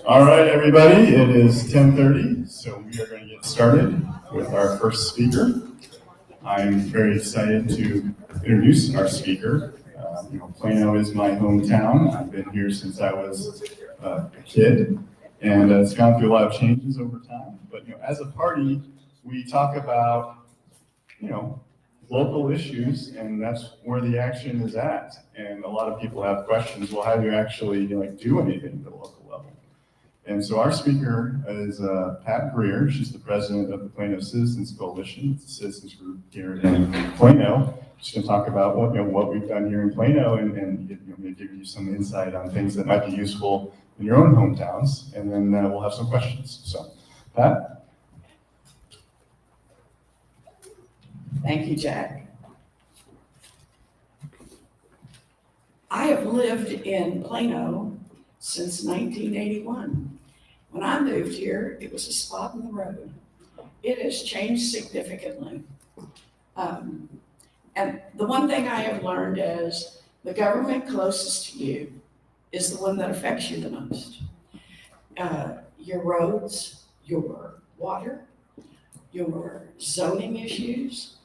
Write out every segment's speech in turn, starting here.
All right, everybody, it is 10:30, so we are going to get started with our first speaker. I'm very excited to introduce our speaker. Plano is my hometown. I've been here since I was a kid, and it's gone through a lot of changes over time. But as a party, we talk about local issues, and that's where the action is at. And a lot of people have questions. Well, how do you actually do anything at the local level? And so our speaker is Pat Greer. She's the president of the Plano Citizens Coalition. It's a citizens group here in Plano. She's going to talk about what we've done here in Plano and give you some insight on things that might be useful in your own hometowns. And then we'll have some questions. So, Pat? Thank you, Jack. I have lived in Plano since 1981. When I moved here, it was a spot in the road. It has changed significantly. And the one thing I have learned is the government closest to you is the one that affects you the most. Your roads, your water, your zoning issues.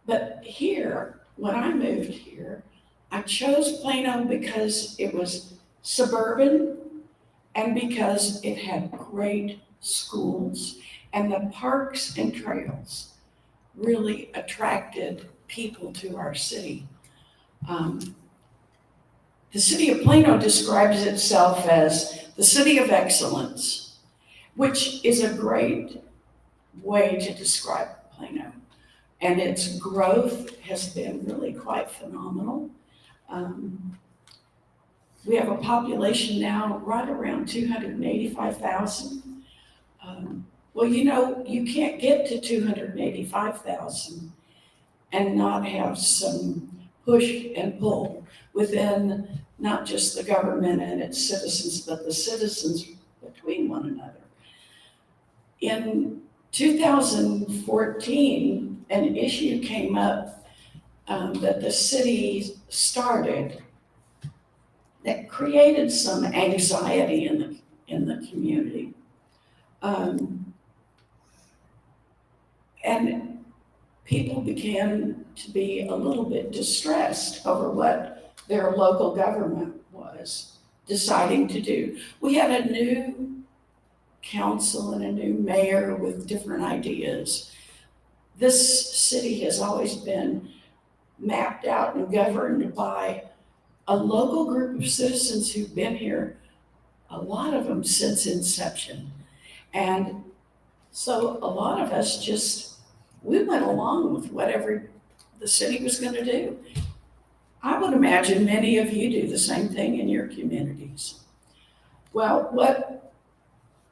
But here, when I moved here, I chose Plano because it was suburban and because it had great schools, and the parks and trails really attracted people to our city. The city of Plano describes itself as the city of excellence, which is a great way to describe Plano. And its growth has been really quite phenomenal. We have a population now right around 285,000. Well, you can't get to 285,000 and not have some push and pull within not just the government and its citizens, but the citizens between one another. In 2014, an issue came up that the city started that created some anxiety in the community. And people began to be a little bit distressed over what their local government was deciding to do. We had a new council and a new mayor with different ideas. This city has always been mapped out and governed by a local group of citizens who've been here, a lot of them since inception. And so a lot of us we went along with whatever the city was going to do. I would imagine many of you do the same thing in your communities. Well, what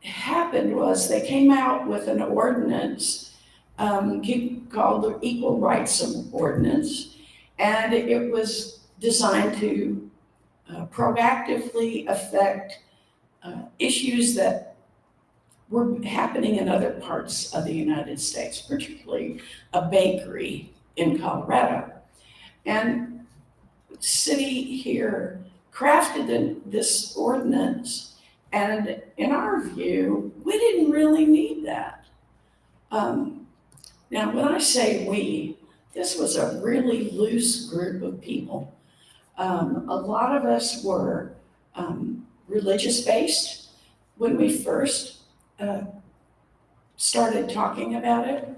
happened was they came out with an ordinance called the Equal Rights Ordinance, and it was designed to proactively affect issues that were happening in other parts of the United States, particularly a bakery in Colorado. And the city here crafted this ordinance, and in our view, we didn't really need that. Now, when I say we, this was a really loose group of people. A lot of us were religious-based when we first started talking about it.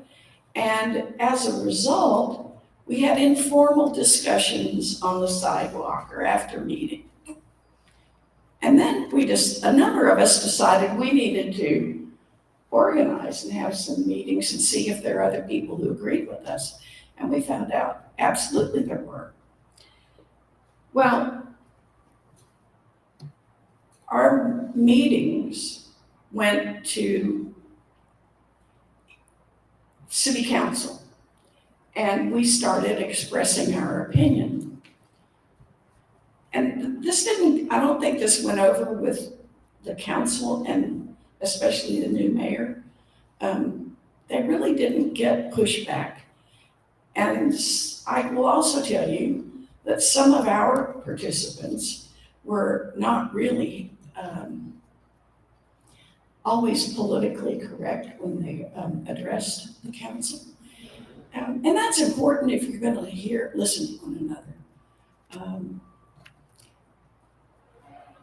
And as a result, we had informal discussions on the sidewalk or after meeting. And then a number of us decided we needed to organize and have some meetings and see if there are other people who agreed with us. And we found out absolutely there were. Well, our meetings went to city council, and we started expressing our opinion. And I don't think this went over with the council and especially the new mayor. They really didn't get pushback. And I will also tell you that some of our participants were not really always politically correct when they addressed the council. And that's important if you're going to listen to one another.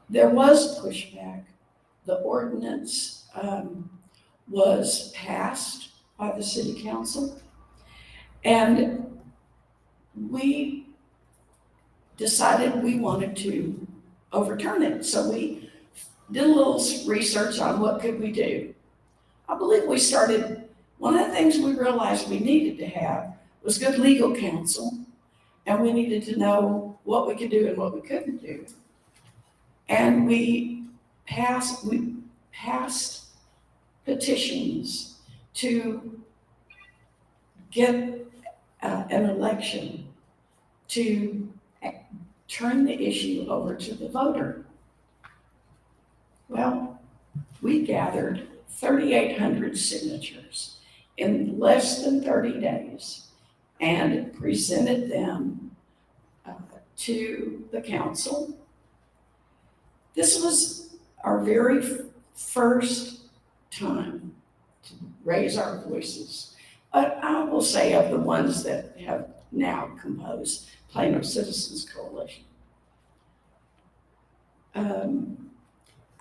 There was pushback. The ordinance was passed by the city council, and we decided we wanted to overturn it. So we did a little research on what could we do. I believe we started, one of the things we realized we needed to have was good legal counsel, and we needed to know what we could do and what we couldn't do. And we passed petitions to get an election to turn the issue over to the voter. Well, we gathered 3,800 signatures in less than 30 days and presented them to the council. This was our very first time to raise our voices. But I will say of the ones that have now composed Plano Citizens Coalition.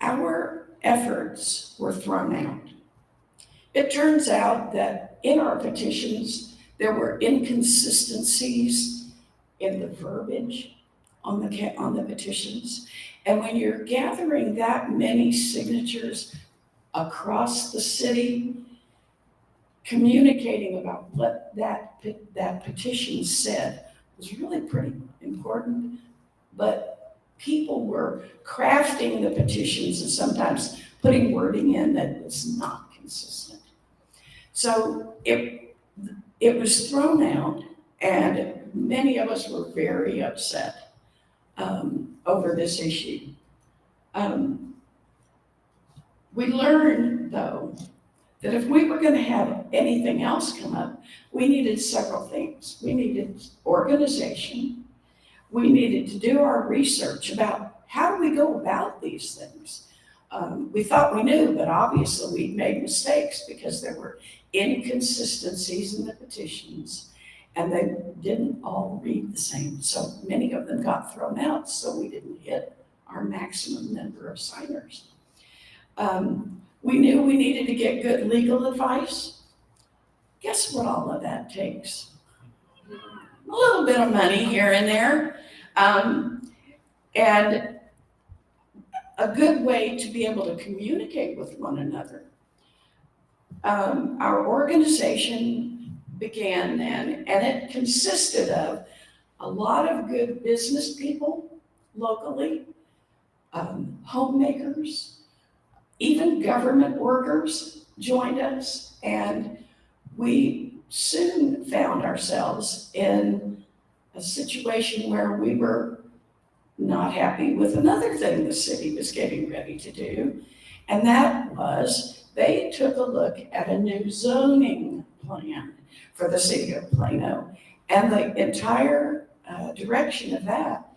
Our efforts were thrown out. It turns out that in our petitions, there were inconsistencies in the verbiage on the petitions. And when you're gathering that many signatures across the city, communicating about what that petition said was really pretty important. But people were crafting the petitions and sometimes putting wording in that was not consistent. So it was thrown out, and many of us were very upset over this issue. We learned, though, that if we were going to have anything else come up, we needed several things. We needed organization. We needed to do our research about how do we go about these things. We thought we knew, but obviously we made mistakes because there were inconsistencies in the petitions, and they didn't all read the same. So many of them got thrown out, so we didn't hit our maximum number of signers. We knew we needed to get good legal advice. Guess what all of that takes? A little bit of money here and there, and a good way to be able to communicate with one another. Our organization began then, and it consisted of a lot of good business people locally, homemakers, even government workers joined us, and we soon found ourselves in a situation where we were not happy with another thing the city was getting ready to do, and that was they took a look at a new zoning plan for the city of Plano, and the entire direction of that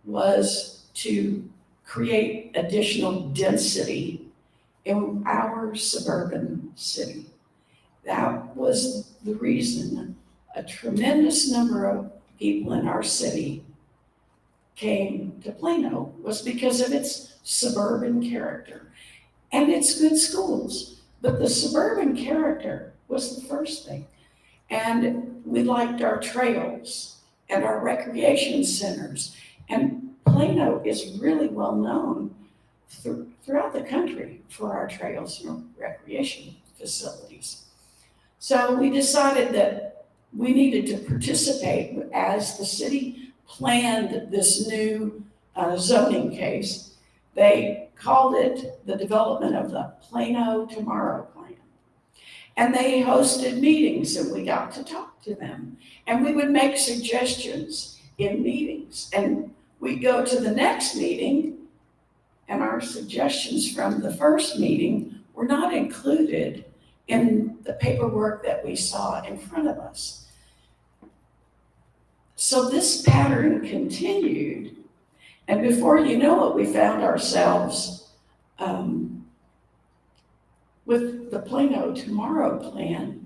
was to create additional density in our suburban city. That was the reason a tremendous number of people in our city came to Plano, was because of its suburban character and its good schools. But the suburban character was the first thing. And we liked our trails and our recreation centers. And Plano is really well known throughout the country for our trails and recreation facilities. So we decided that we needed to participate as the city planned this new zoning case. They called it the development of the Plano Tomorrow Plan. And they hosted meetings, and we got to talk to them. And we would make suggestions in meetings. And we'd go to the next meeting, and our suggestions from the first meeting were not included in the paperwork that we saw in front of us. So this pattern continued, and before you know it, we found ourselves with the Plano Tomorrow plan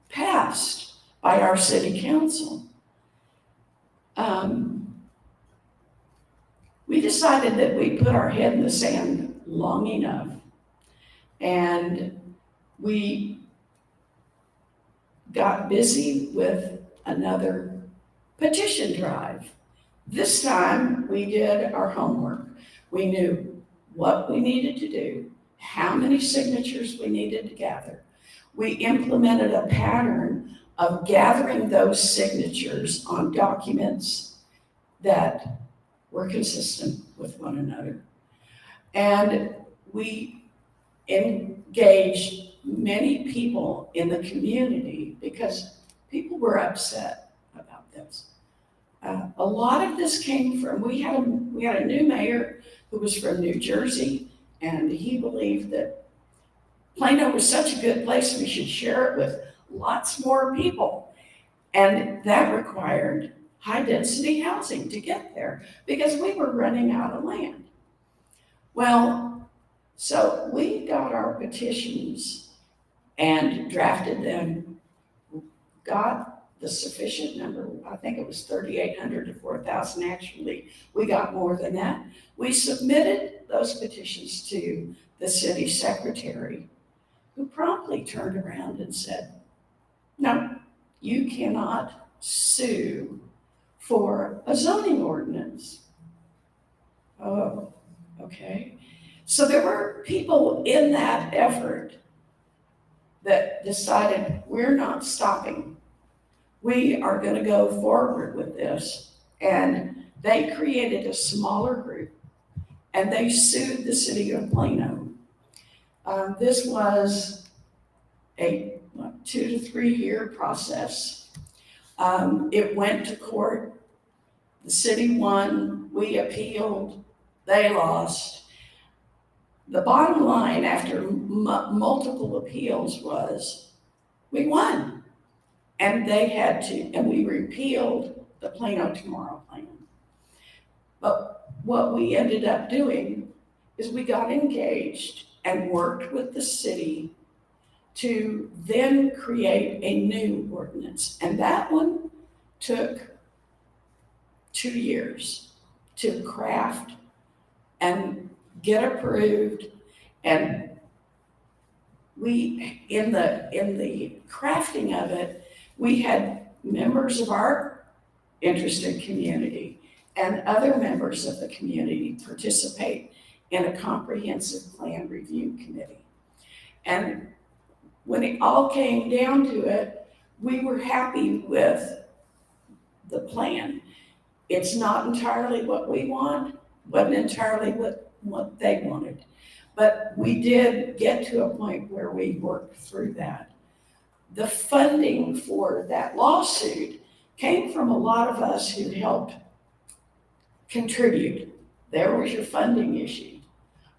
passed by our city council. We decided that we put our head in the sand long enough, and we got busy with another petition drive. This time we did our homework. We knew what we needed to do, how many signatures we needed to gather. We implemented a pattern of gathering those signatures on documents that were consistent with one another. And we engaged many people in the community because people were upset about this. A lot of this came from, we had a new mayor who was from New Jersey, and he believed that Plano was such a good place, we should share it with lots more people. And that required high-density housing to get there because we were running out of land. Well, so we got our petitions and drafted them, got the sufficient number, I think it was 3,800 to 4,000 actually. We got more than that. We submitted those petitions to the city secretary, who promptly turned around and said, no, you cannot sue for a zoning ordinance. Oh, okay. So there were people in that effort that decided we're not stopping. We are going to go forward with this. And they created a smaller group and they sued the city of Plano. This was a 2 to 3 year process. It went to court. The city won. We appealed. They lost. The bottom line after multiple appeals was we won. And they had to, and we repealed the Plano Tomorrow plan. But what we ended up doing is we got engaged and worked with the city to then create a new ordinance. And that one took 2 years to craft and get approved. And we, in the crafting of it, we had members of our interested community and other members of the community participate in a comprehensive plan review committee. And when it all came down to it, we were happy with the plan. It's not entirely what we want, wasn't entirely what they wanted. But we did get to a point where we worked through that. The funding for that lawsuit came from a lot of us who helped contribute. There was your funding issue.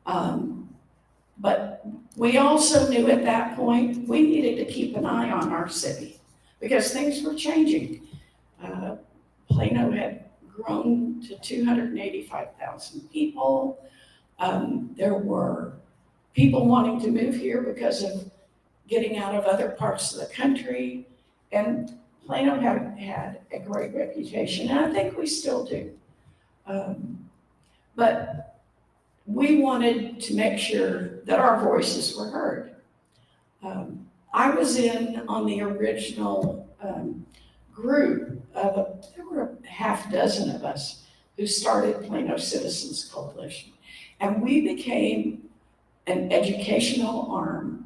But we also knew at that point we needed to keep an eye on our city because things were changing. Plano had grown to 285,000 people. There were people wanting to move here because of getting out of other parts of the country. And Plano had a great reputation, and I think we still do. But we wanted to make sure that our voices were heard. I was in on the original group there were a half dozen of us who started Plano Citizens Coalition. And we became an educational arm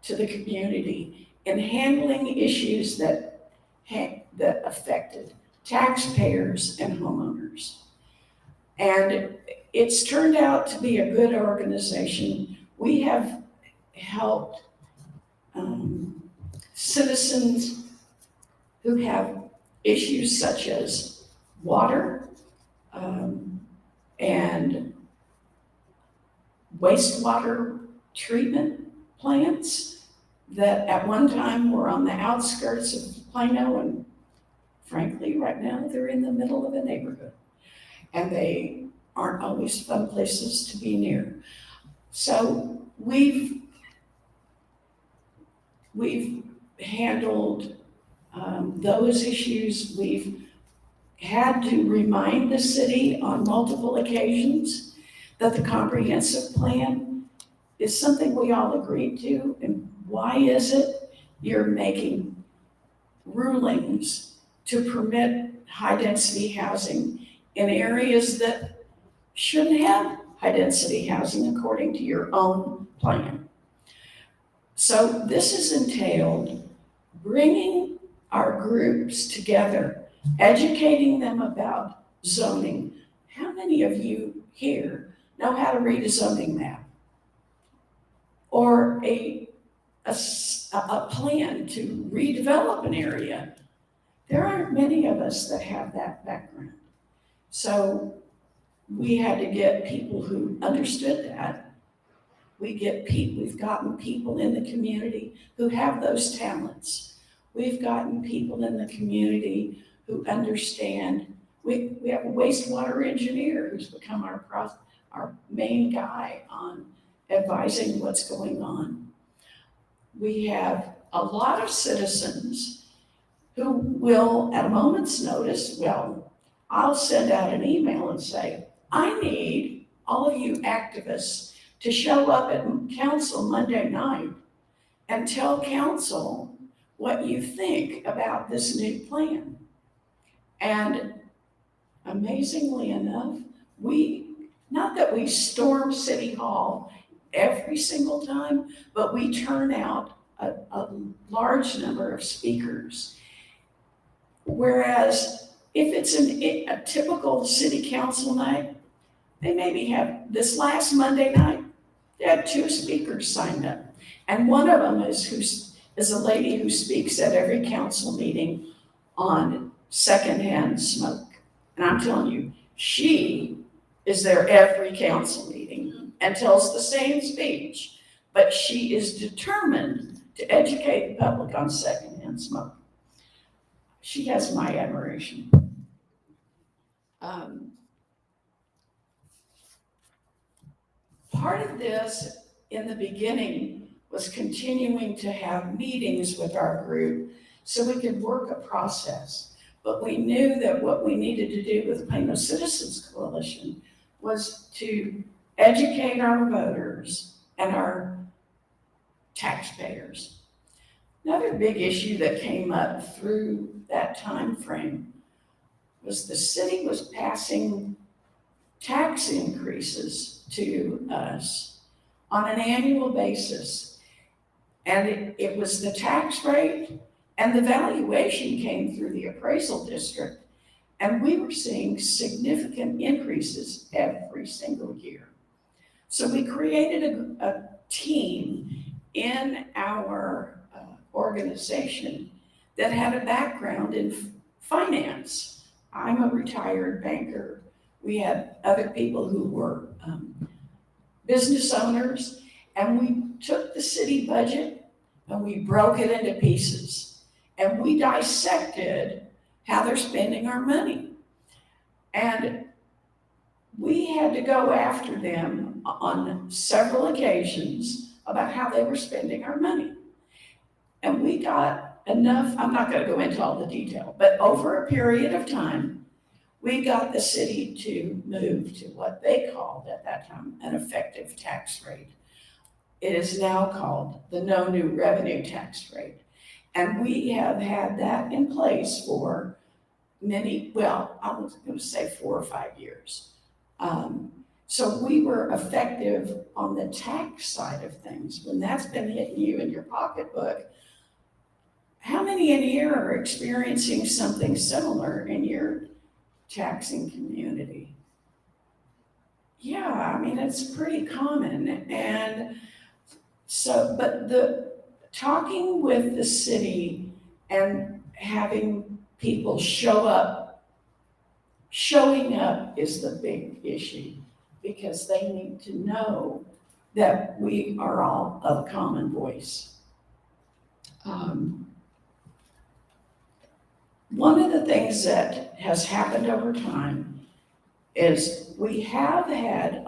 to the community in handling issues that affected taxpayers and homeowners. And it's turned out to be a good organization. We have helped citizens who have issues such as water and wastewater treatment plants that at one time were on the outskirts of Plano and frankly, right now, they're in the middle of a neighborhood. And they aren't always fun places to be near. So we've handled those issues. We've had to remind the city on multiple occasions that the comprehensive plan is something we all agreed to, and why is it you're making rulings to permit high-density housing in areas that shouldn't have high-density housing according to your own plan? So this has entailed bringing our groups together, educating them about zoning. How many of you here know how to read a zoning map? Or a plan to redevelop an area? There aren't many of us that have that background. So we had to get people who understood that. We've gotten people in the community who have those talents. We've gotten people in the community who understand. We have a wastewater engineer who's become our main guy on advising what's going on. We have a lot of citizens who will, at a moment's notice, I'll send out an email and say, I need all of you activists to show up at council Monday night and tell council what you think about this new plan. And amazingly enough, not that we storm City Hall every single time, but we turn out a large number of speakers. Whereas if it's a typical city council night, they maybe have, this last Monday night, they had 2 speakers signed up. And one of them is a lady who speaks at every council meeting on secondhand smoke. And I'm telling you, she is there every council meeting and tells the same speech, but she is determined to educate the public on secondhand smoke. She has my admiration. Part of this in the beginning was continuing to have meetings with our group so we could work a process. But we knew that what we needed to do with the Plano Citizens Coalition was to educate our voters and our taxpayers. Another big issue that came up through that time frame was the city was passing tax increases to us on an annual basis. And it was the tax rate and the valuation came through the appraisal district. And we were seeing significant increases every single year. So we created a team in our organization that had a background in finance. I'm a retired banker. We had other people who were business owners, and we took the city budget and we broke it into pieces. And we dissected how they're spending our money. And we had to go after them on several occasions about how they were spending our money. And we got enough, I'm not going to go into all the detail, but over a period of time, we got the city to move to what they called at that time an effective tax rate. It is now called the no new revenue tax rate. And we have had that in place for I was going to say 4 or 5 years. So we were effective on the tax side of things. When that's been hitting you in your pocketbook, how many in here are experiencing something similar in your taxing community? Yeah, I mean, it's pretty common. And so, but the talking with the city and having people showing up is the big issue, because they need to know that we are all of a common voice. One of the things that has happened over time is we have had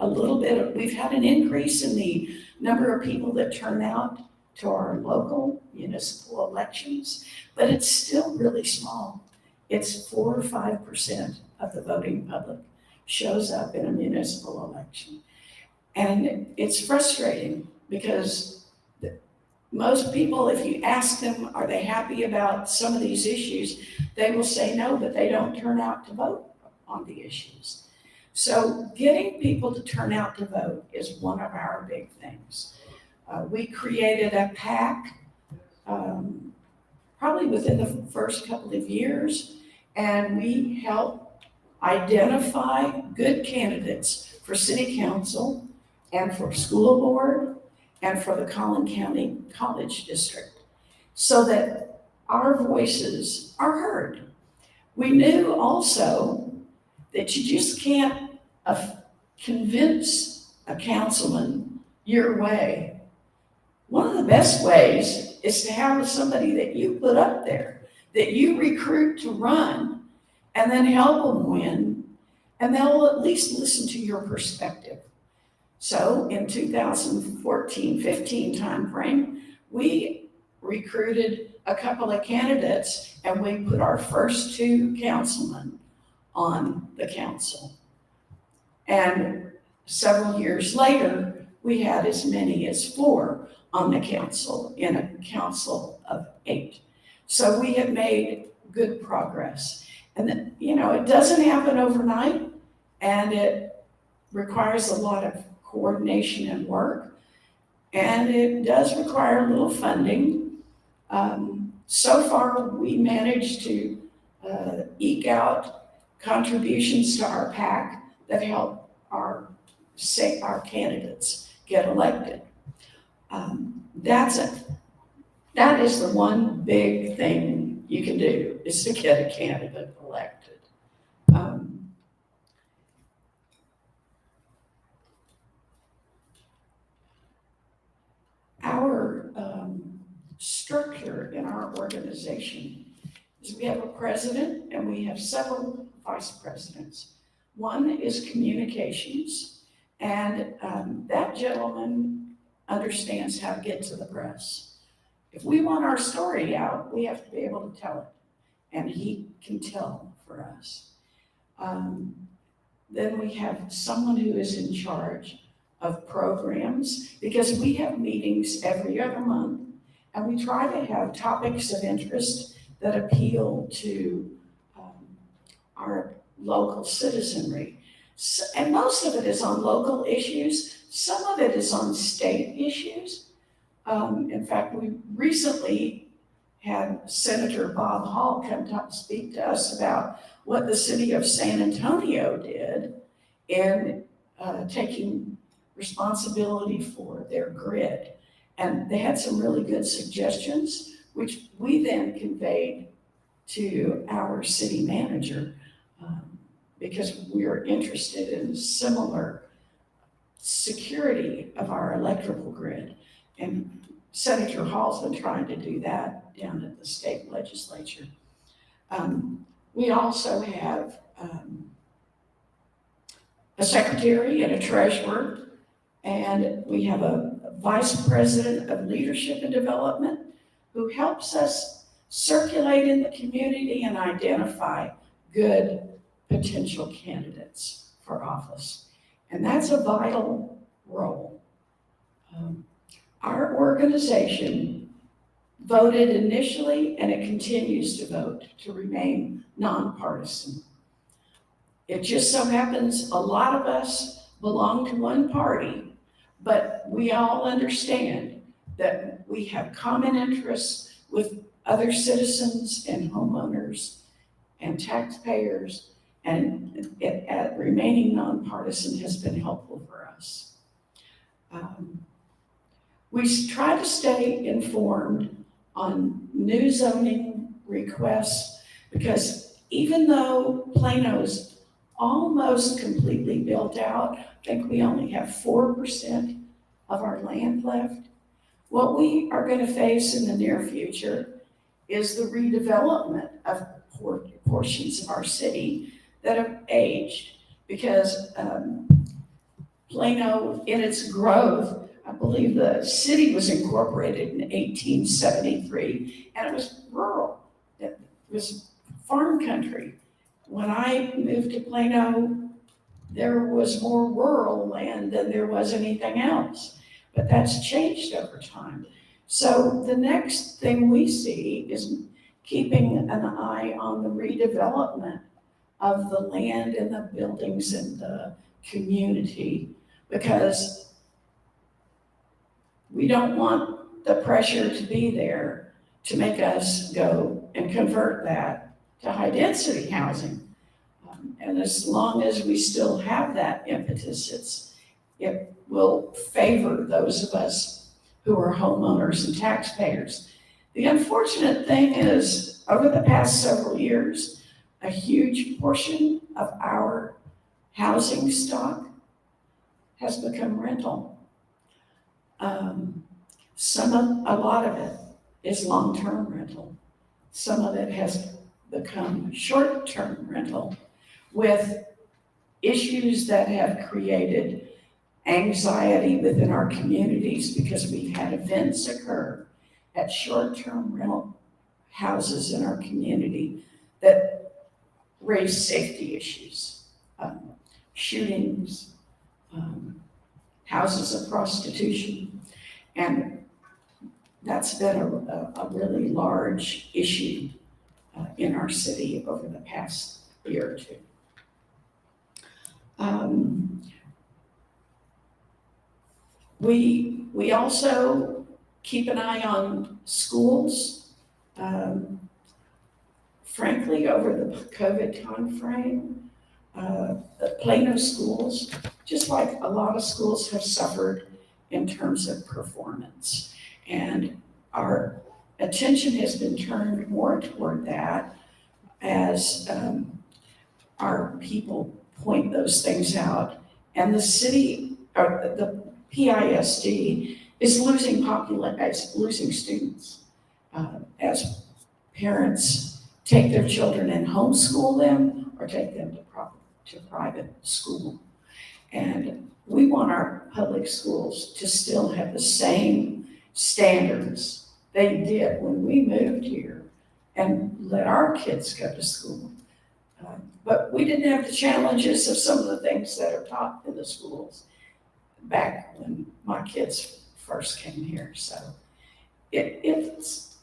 we've had an increase in the number of people that turn out to our local municipal elections, but it's still really small. It's 4 or 5% of the voting public shows up in a municipal election. And it's frustrating because most people, if you ask them, are they happy about some of these issues, they will say no, but they don't turn out to vote on the issues. So getting people to turn out to vote is one of our big things. We created a PAC probably within the first couple of years, and we help identify good candidates for city council and for school board and for the Collin County College District so that our voices are heard. We knew also that you just can't convince a councilman your way. One of the best ways is to have somebody that you put up there, that you recruit to run, and then help them win, and they'll at least listen to your perspective. So in 2014-15 timeframe, we recruited a couple of candidates and we put our first 2 councilmen on the council. And several years later, we had as many as 4 on the council in a council of 8. So we have made good progress. And then, it doesn't happen overnight, and it requires a lot of coordination and work, and it does require a little funding. So far, we managed to eke out contributions to our PAC that help our candidates get elected. That is the one big thing you can do, is to get a candidate elected. Our structure in our organization is we have a president and we have several vice presidents. One is communications, and that gentleman understands how to get to the press. If we want our story out, we have to be able to tell it, and he can tell for us. Then we have someone who is in charge of programs, because we have meetings every other month, and we try to have topics of interest that appeal to our local citizenry. And most of it is on local issues. Some of it is on state issues. In fact, we recently had Senator Bob Hall come to speak to us about what the city of San Antonio did in taking responsibility for their grid. And they had some really good suggestions, which we then conveyed to our city manager, because we are interested in similar security of our electrical grid. And Senator Hall's been trying to do that down at the state legislature. We also have a secretary and a treasurer, and we have a vice president of leadership and development who helps us circulate in the community and identify good potential candidates for office. And that's a vital role. Our organization voted initially, and it continues to vote, to remain nonpartisan. It just so happens a lot of us belong to one party, but we all understand that we have common interests with other citizens and homeowners and taxpayers, and remaining nonpartisan has been helpful for us. We try to stay informed on new zoning requests, because even though Plano's almost completely built out, I think we only have 4% of our land left. What we are going to face in the near future is the redevelopment of portions of our city that have aged because Plano, in its growth, I believe the city was incorporated in 1873, and it was rural. It was farm country. When I moved to Plano, there was more rural land than there was anything else, but that's changed over time. So the next thing we see is keeping an eye on the redevelopment of the land and the buildings and the community, because we don't want the pressure to be there to make us go and convert that to high density housing. And as long as we still have that impetus, it will favor those of us who are homeowners and taxpayers. The unfortunate thing is, over the past several years, a huge portion of our housing stock has become rental. A lot of it is long-term rental. Some of it has become short-term rental with issues that have created anxiety within our communities because we've had events occur at short-term rental houses in our community that raise safety issues, shootings, houses of prostitution, and that's been a really large issue in our city over the past year or two. We also keep an eye on schools. Frankly, over the COVID timeframe, the Plano schools, just like a lot of schools, have suffered in terms of performance. And our attention has been turned more toward that as our people point those things out. And the city, or the PISD, is losing students as parents take their children and homeschool them or take them to private school. And we want our public schools to still have the same standards they did when we moved here and let our kids go to school. But we didn't have the challenges of some of the things that are taught in the schools back when my kids first came here. So it's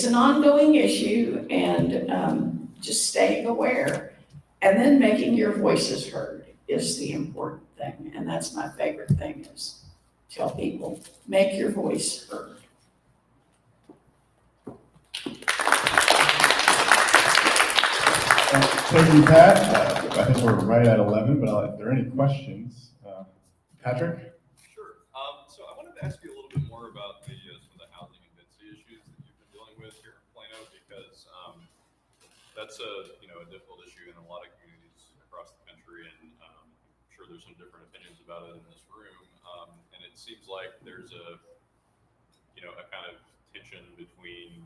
an ongoing issue, and just staying aware and then making your voices heard is the important thing. And that's my favorite thing, is tell people, make your voice heard. Thank you, Pat. I think we're right at 11, but if there are any questions, Patrick? Sure. So I wanted to ask you a little bit more about some of the housing and density issues that you've been dealing with here in Plano, because that's a difficult issue in a lot of communities across the country, and I'm sure there's some different opinions about it in this room. And it seems like there's a kind of tension between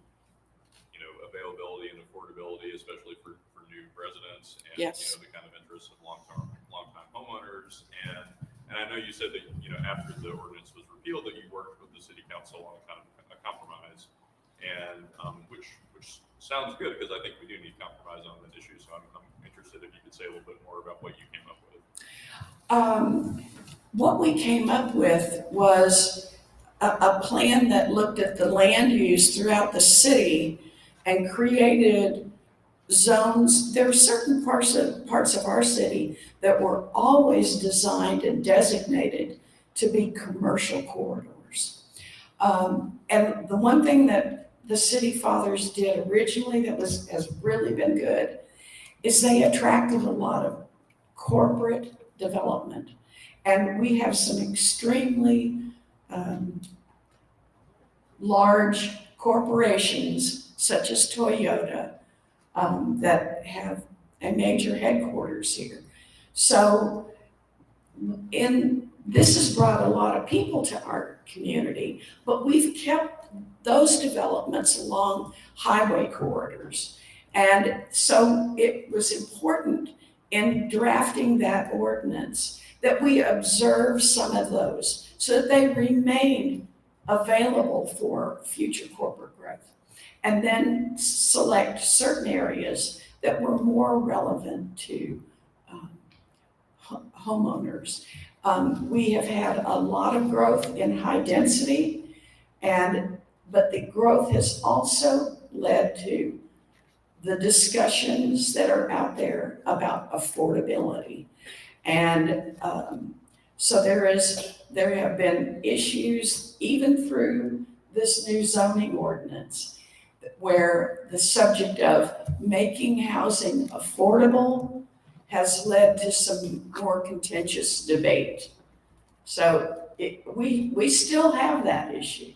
availability and affordability, especially for new residents, and Yes. the kind of interests of long-time homeowners. And I know you said that after the ordinance was repealed that you worked with the city council on kind of a compromise, and which sounds good, because I think we do need compromise on this issue. So I'm interested if you could say a little bit more about what you came up with. What we came up with was a plan that looked at the land use throughout the city and created zones. There are certain parts of our city that were always designed and designated to be commercial corridors. And the one thing that the city fathers did originally that has really been good is they attracted a lot of corporate development. And we have some extremely large corporations such as Toyota that have a major headquarters here. So this has brought a lot of people to our community, but we've kept those developments along highway corridors. And so it was important in drafting that ordinance that we observe some of those so that they remain available for future corporate growth. And then select certain areas that were more relevant to homeowners. We have had a lot of growth in high density, but the growth has also led to the discussions that are out there about affordability. And so there have been issues even through this new zoning ordinance where the subject of making housing affordable has led to some more contentious debate. So we still have that issue.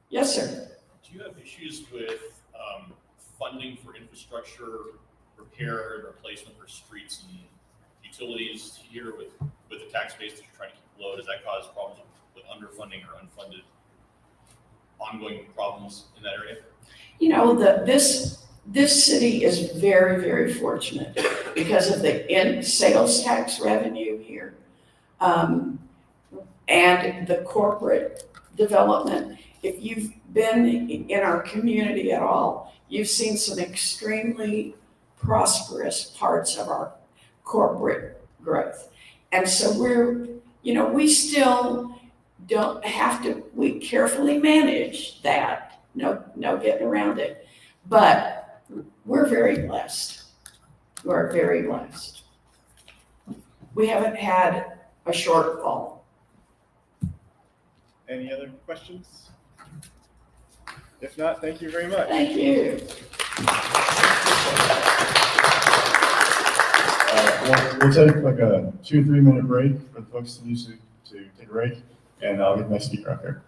Yes, sir. Do you have issues with funding for infrastructure repair and replacement for streets and utilities here with the tax base that you're trying to keep low? Does that cause problems with underfunding or unfunded ongoing problems in that area? You know, this city is very, very fortunate because of the sales tax revenue here, and the corporate development. If you've been in our community at all, you've seen some extremely prosperous parts of our corporate growth. And so we still don't have to, we carefully manage that. No getting around it. But we're very blessed. We're very blessed. We haven't had a shortfall. Any other questions? If not, thank you very much. Thank you. We'll take like a 2 or 3 minute break for the folks that need to take a break, and I'll get my speaker up here.